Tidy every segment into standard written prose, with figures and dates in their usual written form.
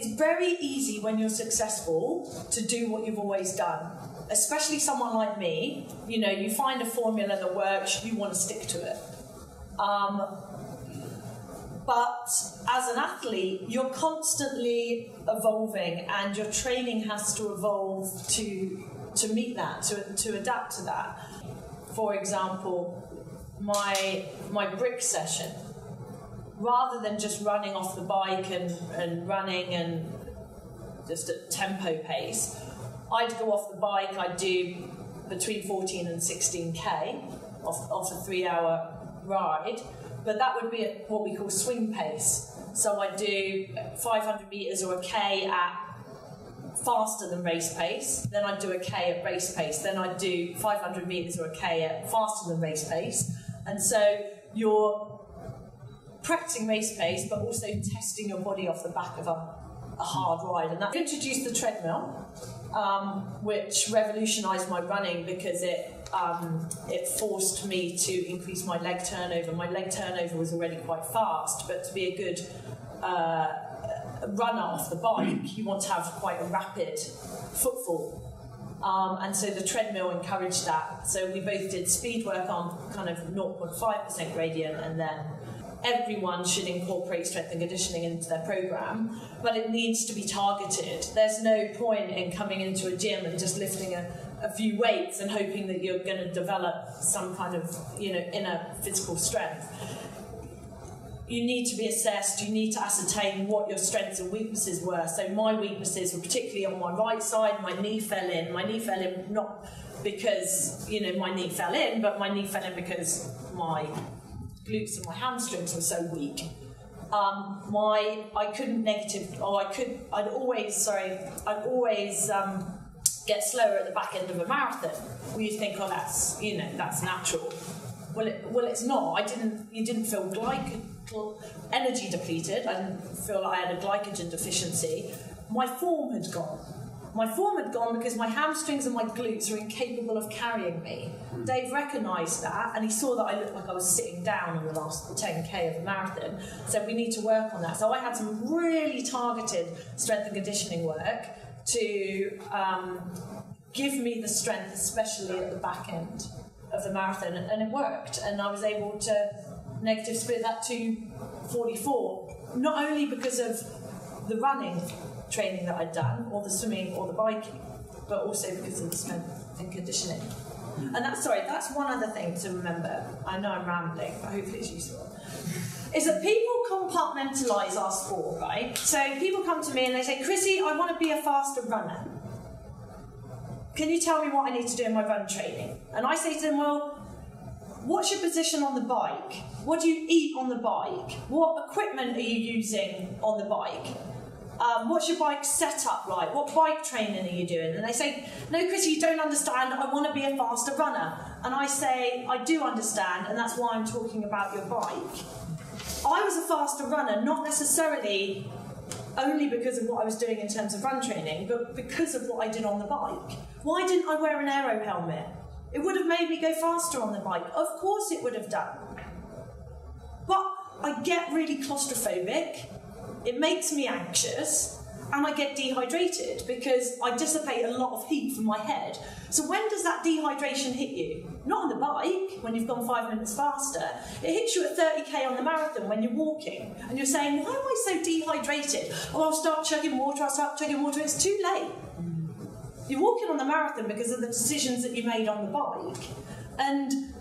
It's very easy when you're successful to do what you've always done, especially someone like me. You know, you find a formula that works, you want to stick to it. But as an athlete, you're constantly evolving, and your training has to evolve to meet that, to adapt to that. For example, my brick session, rather than just running off the bike and running and just at tempo pace, I'd go off the bike, I'd do between 14 and 16k off a 3-hour ride, but that would be at what we call swing pace. So I'd do 500 metres or a k at faster than race pace, then I'd do a k at race pace, then I'd do 500 metres or a k at faster than race pace. And so you're practicing race pace, but also testing your body off the back of a hard ride. And that introduced the treadmill, which revolutionised my running because it forced me to increase my leg turnover. My leg turnover was already quite fast, but to be a good runner off the bike, you want to have quite a rapid footfall. And so the treadmill encouraged that. So we both did speed work on kind of 0.5% gradient, and then everyone should incorporate strength and conditioning into their program, but it needs to be targeted. There's no point in coming into a gym and just lifting a few weights and hoping that you're going to develop some kind of, you know, inner physical strength. You need to be assessed, you need to ascertain what your strengths and weaknesses were. So my weaknesses were particularly on my right side. My knee fell in. My knee fell in not because, you know, my knee fell in, but my knee fell in because my glutes and my hamstrings were so weak. I'd always get slower at the back end of a marathon. Well, you think, oh, that's natural. Well, it's not. You didn't feel energy depleted. I didn't feel like I had a glycogen deficiency. My form had gone. My form had gone because my hamstrings and my glutes were incapable of carrying me. Dave recognised that, and he saw that I looked like I was sitting down on the last 10k of the marathon. So we need to work on that. So I had some really targeted strength and conditioning work to give me the strength, especially at the back end of the marathon, and it worked. And I was able to negative split that to 44, not only because of the running training that I'd done, or the swimming or the biking, but also because of the strength and conditioning. And that's one other thing to remember. I know I'm rambling, but hopefully it's useful. Is that people compartmentalise our sport, right? So people come to me and they say, Chrissie, I want to be a faster runner. Can you tell me what I need to do in my run training? And I say to them, well, what's your position on the bike? What do you eat on the bike? What equipment are you using on the bike? What's your bike setup like? What bike training are you doing? And they say, no, Chrissie, you don't understand. I want to be a faster runner. And I say, I do understand, and that's why I'm talking about your bike. I was a faster runner, not necessarily only because of what I was doing in terms of run training, but because of what I did on the bike. Why didn't I wear an aero helmet? It would have made me go faster on the bike. Of course it would have done. But I get really claustrophobic. It makes me anxious, and I get dehydrated because I dissipate a lot of heat from my head. So when does that dehydration hit you? Not on the bike, when you've gone 5 minutes faster. It hits you at 30k on the marathon when you're walking, and you're saying, why am I so dehydrated? Oh, I'll start chugging water, it's too late. You're walking on the marathon because of the decisions that you made on the bike. And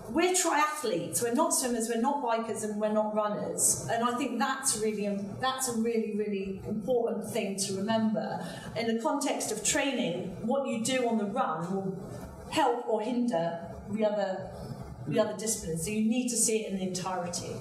we're triathletes, we're not swimmers, we're not bikers, and we're not runners. And I think that's a really, really important thing to remember. In the context of training, what you do on the run will help or hinder the other disciplines. So you need to see it in the entirety.